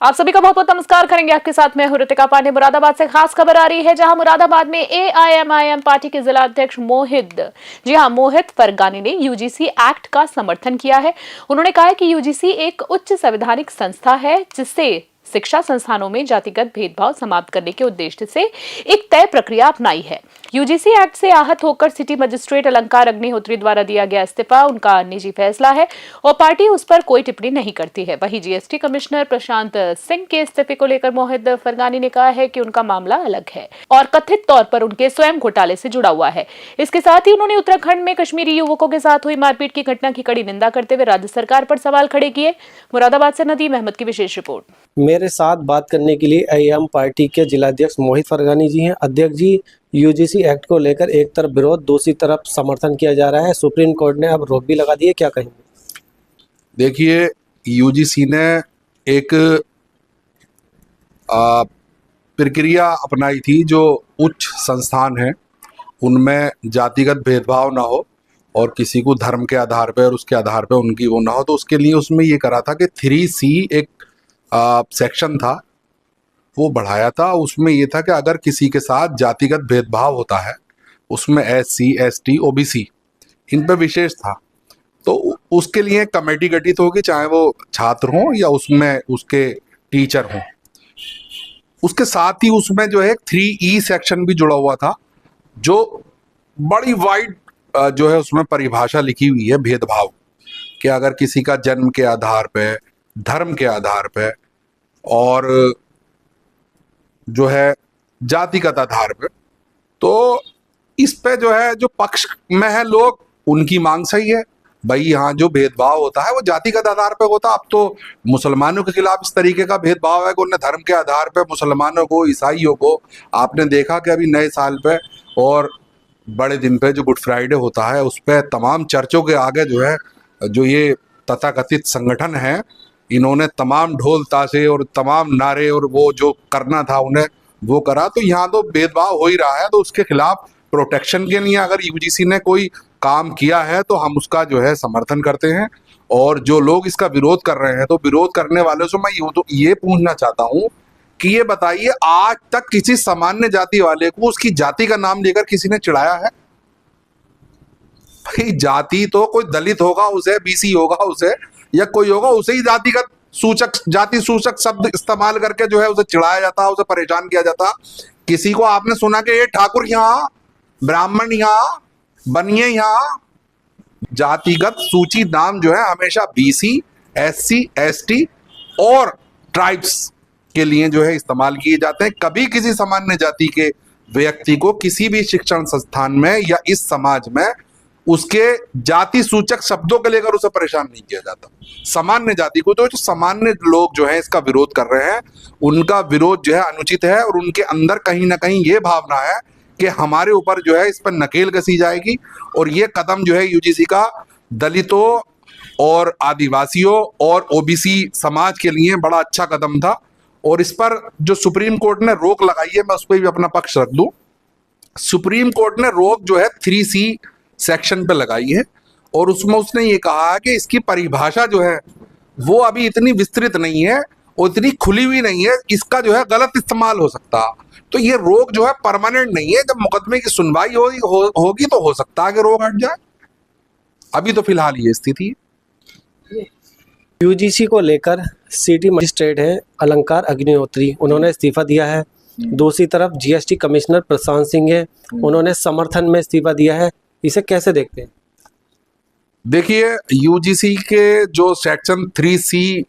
आप सभी का बहुत बहुत नमस्कार करेंगे। आपके साथ मैं हूं ऋतिका पांडे। मुरादाबाद से खास खबर आ रही है, जहां मुरादाबाद में एआईएमआईएम पार्टी के जिला अध्यक्ष मोहित फरगानी ने यूजीसी एक्ट का समर्थन किया है। उन्होंने कहा है कि यूजीसी एक उच्च संवैधानिक संस्था है, जिससे शिक्षा संस्थानों में जातिगत भेदभाव समाप्त करने के उद्देश्य से एक तय प्रक्रिया अपनाई है। यूजीसी एक्ट से आहत होकर सिटी मजिस्ट्रेट अलंकार अग्निहोत्री द्वारा दिया गया इस्तीफा उनका निजी फैसला है और पार्टी उस पर कोई टिप्पणी नहीं करती है। वहीं जीएसटी कमिश्नर प्रशांत सिंह के इस्तीफे को लेकर मोहित फरगानी ने कहा है कि उनका मामला अलग है और कथित तौर पर उनके स्वयं घोटाले से जुड़ा हुआ है। इसके साथ ही उन्होंने उत्तराखंड में कश्मीरी युवकों के साथ हुई मारपीट की घटना की कड़ी निंदा करते हुए राज्य सरकार पर सवाल खड़े किए। मुरादाबाद से नदीम अहमद की विशेष रिपोर्ट। मेरे साथ बात करने के लिए एआईएम पार्टी के जिलाध्यक्ष मोहित फरगानी जी हैं। अध्यक्ष जी, यूजीसी एक्ट को लेकर एक तरफ विरोध, दूसरी तरफ समर्थन किया जा रहा है। सुप्रीम कोर्ट ने अब रोक भी लगा दी है, क्या कहेंगे? देखिए, यूजीसी ने एक प्रक्रिया अपनाई थी जो उच्च संस्थान है, उनमें जातिगत भेदभाव ना हो और किसी को धर्म के आधार पर और उसके आधार पर उनकी वो ना हो। तो उसके लिए उसमें ये करा था कि 3C एक सेक्शन था, वो बढ़ाया था। उसमें ये था कि अगर किसी के साथ जातिगत भेदभाव होता है, उसमें SC ST OBC इन पर विशेष था, तो उसके लिए कमेटी गठित होगी, चाहे वो छात्र हों या उसमें उसके टीचर हों। उसके साथ ही उसमें जो है 3E सेक्शन भी जुड़ा हुआ था, जो बड़ी वाइड जो है उसमें परिभाषा लिखी हुई है भेदभाव कि अगर किसी का जन्म के आधार पे, धर्म के आधार पे और जो है जातिगत आधार पे, तो इस पे जो है जो पक्ष में है लोग, उनकी मांग सही है भाई। यहाँ जो भेदभाव होता है वो जातिगत आधार पे होता है। अब तो मुसलमानों के खिलाफ इस तरीके का भेदभाव है कि उन्हें धर्म के आधार पे मुसलमानों को, ईसाइयों को, आपने देखा कि अभी नए साल पे और बड़े दिन पे जो गुड फ्राइडे होता है, उस पर तमाम चर्चों के आगे जो है जो ये तथाकथित संगठन है, इन्होंने तमाम ढोल ताशे और तमाम नारे और वो जो करना था उन्हें वो करा। तो यहाँ तो भेदभाव हो ही रहा है, तो उसके खिलाफ प्रोटेक्शन के लिए अगर यूजीसी ने कोई काम किया है तो हम उसका जो है समर्थन करते हैं। और जो लोग इसका विरोध कर रहे हैं, तो विरोध करने वालों से मैं ये पूछना चाहता हूँ कि ये बताइए, आज तक किसी सामान्य जाति वाले को उसकी जाति का नाम लेकर किसी ने चिढ़ाया है? भाई जाति तो कोई दलित होगा उसे, BC होगा उसे, या कोई होगा उसे ही जातिगत सूचक, जाति सूचक शब्द इस्तेमाल करके जो है उसे चिढ़ाया जाता, उसे परेशान किया जाता। किसी को आपने सुना कि ये ठाकुर यहाँ, ब्राह्मण यहाँ, बनिए यहाँ? जातिगत सूची नाम जो है हमेशा BC SC ST और ट्राइब्स के लिए जो है इस्तेमाल किए जाते हैं। कभी किसी सामान्य जाति के व्यक्ति को किसी भी शिक्षण संस्थान में या इस समाज में उसके जाति सूचक शब्दों के लेकर उसे परेशान नहीं किया जाता। सामान्य जाति को, तो जो सामान्य लोग जो है इसका विरोध कर रहे हैं, उनका विरोध जो है अनुचित है और उनके अंदर कहीं ना कहीं ये भावना है कि हमारे ऊपर जो है इस पर नकेल कसी जाएगी। और ये कदम जो है यूजीसी का दलितों और आदिवासियों और OBC समाज के लिए बड़ा अच्छा कदम था। और इस पर जो सुप्रीम कोर्ट ने रोक लगाई है, मैं उस पर भी अपना पक्ष रख दूं। सुप्रीम कोर्ट ने रोक जो है 3C सेक्शन पे लगाई है और उसमें उसने ये कहा है कि इसकी परिभाषा जो है वो अभी इतनी विस्तृत नहीं है और इतनी खुली हुई नहीं है, इसका जो है गलत इस्तेमाल हो सकता। तो ये रोक जो है परमानेंट नहीं है, जब मुकदमे की सुनवाई होगी तो हो सकता है कि रोक हट जाए। अभी तो फिलहाल ये स्थिति है। यूजीसी को लेकर सिटी मजिस्ट्रेट है अलंकार अग्निहोत्री, उन्होंने इस्तीफा दिया है। दूसरी तरफ जीएसटी कमिश्नर प्रशांत सिंह है, उन्होंने समर्थन में इस्तीफा दिया है। इसे कैसे देखते हैं? देखिए, यूजीसी के जो सेक्शन 3C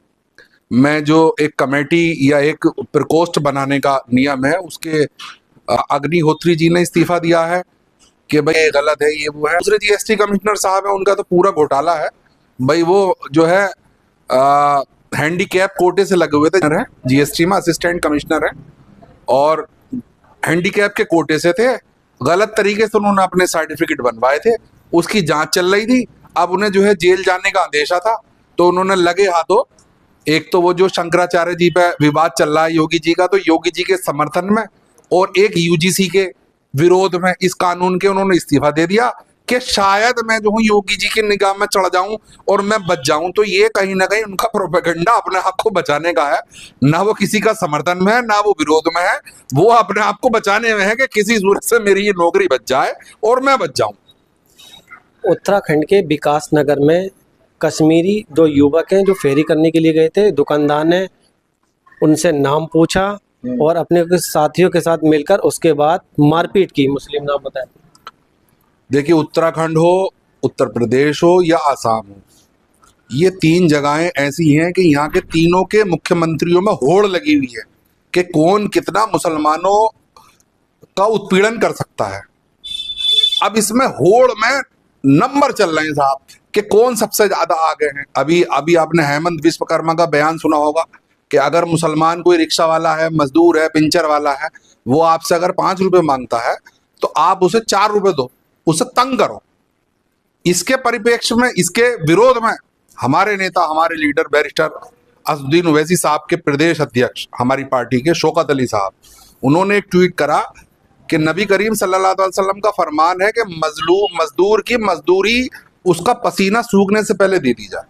में जो एक कमेटी या एक प्रकोष्ठ बनाने का नियम है, उसके अग्निहोत्री जी ने इस्तीफा दिया है कि भाई ये गलत है, ये वो है। दूसरे जीएसटी कमिश्नर साहब है, उनका तो पूरा घोटाला है भाई। वो जो है हैंडीकैप कोटे से लगे हुए थे, जीएसटी में असिस्टेंट कमिश्नर है और हैंडीकैप के कोटे से थे। गलत तरीके से उन्होंने अपने सर्टिफिकेट बनवाए थे, उसकी जांच चल रही थी। अब उन्हें जो है जेल जाने का आदेशा था, तो उन्होंने लगे हाथों, एक तो वो जो शंकराचार्य जी पे विवाद चल रहा है योगी जी का, तो योगी जी के समर्थन में और एक यूजीसी के विरोध में इस कानून के उन्होंने इस्तीफा दे दिया कि शायद मैं जो हूं योगी जी की निगाह में चढ़ जाऊं और मैं बच जाऊं। तो ये कहीं ना कहीं उनका प्रोपेगेंडा अपने आप को बचाने का है, ना वो किसी का समर्थन में है ना वो विरोध में है, वो अपने आप को बचाने में है कि किसी सूरत से मेरी ये नौकरी बच जाए और मैं बच जाऊं। उत्तराखंड के विकास नगर में कश्मीरी दो युवक हैं जो फेरी करने के लिए गए थे। दुकानदार ने उनसे नाम पूछा और अपने कुछ साथियों के साथ मिलकर उसके बाद मारपीट की। मुस्लिम नाम बताया। देखिए, उत्तराखंड हो, उत्तर प्रदेश हो या आसाम हो, ये तीन जगहें ऐसी हैं कि यहाँ के तीनों के मुख्यमंत्रियों में होड़ लगी हुई है कि कौन कितना मुसलमानों का उत्पीड़न कर सकता है। अब इसमें होड़ में नंबर चल रहे हैं साहब कि कौन सबसे ज्यादा आगे हैं। अभी अभी आपने हेमंत विश्वकर्मा का बयान सुना होगा कि अगर मुसलमान कोई रिक्शा वाला है, मजदूर है, पिंचर वाला है, वो आपसे अगर 5 रुपए मांगता है तो आप उसे 4 रुपए दो, उसे तंग करो। इसके परिप्रेक्ष्य में, इसके विरोध में हमारे नेता, हमारे लीडर बैरिस्टर असदुद्दीन ओवैसी साहब के प्रदेश अध्यक्ष हमारी पार्टी के शौकत अली साहब, उन्होंने एक ट्वीट करा कि नबी करीम सल्लल्लाहु अलैहि वसल्लम का फरमान है कि मजदूर की मजदूरी उसका पसीना सूखने से पहले दे दी जाए।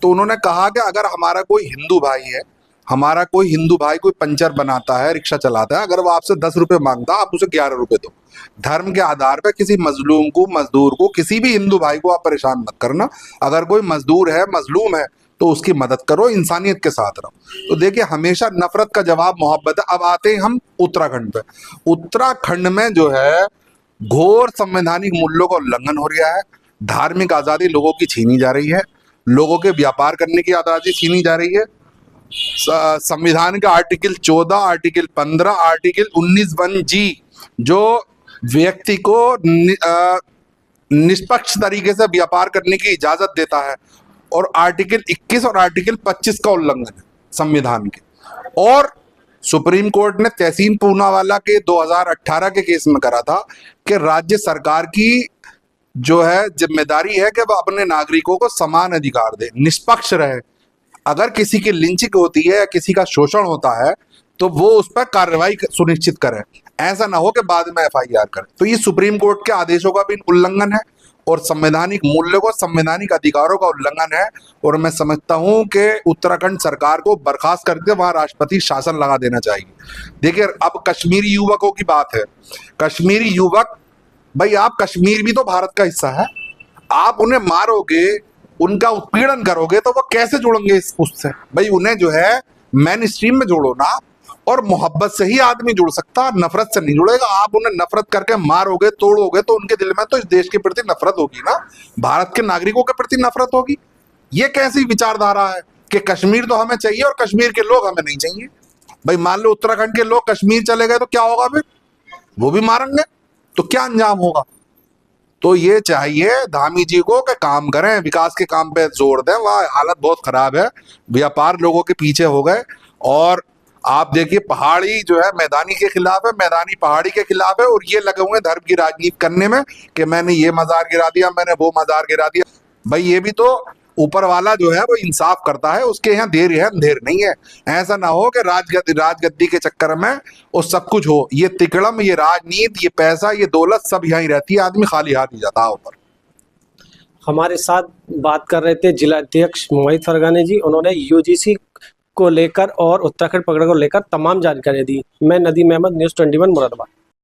तो उन्होंने कहा कि अगर हमारा कोई हिंदू भाई है, हमारा कोई हिंदू भाई कोई पंचर बनाता है, रिक्शा चलाता है, अगर वो आपसे 10 रुपए मांगता है, आप उसे 11 रुपए दो। धर्म के आधार पर किसी मजलूम को, मजदूर को, किसी भी हिंदू भाई को आप परेशान मत करना। अगर कोई मजदूर है, मजलूम है, तो उसकी मदद करो, इंसानियत के साथ रहो। तो देखिए, हमेशा नफरत का जवाब मोहब्बत है। अब आते हैं हम उत्तराखंड पे। उत्तराखंड में जो है घोर संवैधानिक मूल्यों का उल्लंघन हो रहा है। धार्मिक आजादी लोगों की छीनी जा रही है, लोगों के व्यापार करने की आजादी छीनी जा रही है। संविधान का आर्टिकल 14, आर्टिकल 15, आर्टिकल 19(1)(g जो व्यक्ति को निष्पक्ष तरीके से व्यापार करने की इजाजत देता है, और आर्टिकल 21 और आर्टिकल 25 का उल्लंघन है संविधान के। और सुप्रीम कोर्ट ने तहसीन पूनावाला के 2018 के केस में करा था कि राज्य सरकार की जो है जिम्मेदारी है कि वह अपने नागरिकों को समान अधिकार दे, निष्पक्ष रहे। अगर किसी की लिंचिंग होती है या किसी का शोषण होता है तो वो उस पर कार्रवाई सुनिश्चित करे, ऐसा ना हो कि बाद में FIR करे। तो ये सुप्रीम कोर्ट के आदेशों का भी उल्लंघन है और संवैधानिक मूल्यों को, संवैधानिक अधिकारों का उल्लंघन है। और मैं समझता हूं कि उत्तराखंड सरकार को बर्खास्त करके वहां राष्ट्रपति शासन लगा देना चाहिए। देखिए, अब कश्मीरी युवकों की बात है। कश्मीरी युवक, भाई आप, कश्मीर भी तो भारत का हिस्सा है। आप उन्हें मारोगे, उनका उत्पीड़न करोगे तो वो कैसे जुड़ेंगे उससे? भाई उन्हें जो है मेन स्ट्रीम में जोड़ो ना, और मोहब्बत से ही आदमी जुड़ सकता, नफरत से नहीं जुड़ेगा। आप उन्हें नफरत करके मारोगे, तोड़ोगे तो उनके दिल में तो इस देश के प्रति नफरत होगी ना, भारत के नागरिकों के प्रति नफरत होगी। ये कैसी विचारधारा है कि कश्मीर तो हमें चाहिए और कश्मीर के लोग हमें नहीं चाहिए? भाई मान लो उत्तराखंड के लोग कश्मीर चले गए तो क्या होगा? फिर वो भी मारेंगे तो क्या अंजाम होगा? तो ये चाहिए धामी जी को कि काम करें, विकास के काम पे जोर दें। वह हालत बहुत खराब है, व्यापार लोगों के पीछे हो गए। और आप देखिए, पहाड़ी जो है मैदानी के खिलाफ है, मैदानी पहाड़ी के खिलाफ है, और ये लगे हुए धर्म की राजनीति करने में कि मैंने ये मजार गिरा दिया, मैंने वो मजार गिरा दिया। भाई ये भी तो ऊपर वाला जो है वो इंसाफ करता है, उसके यहाँ देर है अंधेर नहीं है। ऐसा ना हो कि राजगद्दी के चक्कर में वो सब कुछ हो। ये तिकड़म, ये राजनीति, ये पैसा, ये दौलत सब यहाँ ही रहती है, आदमी खाली हाथ ही जाता है ऊपर। हमारे साथ बात कर रहे थे जिला अध्यक्ष मोहित फरगानी जी। उन्होंने UGC को लेकर और उत्तराखंड पकड़ को लेकर तमाम जानकारियां दी। मैं नदीम अहमद, न्यूज़ 21 मुरादाबाद।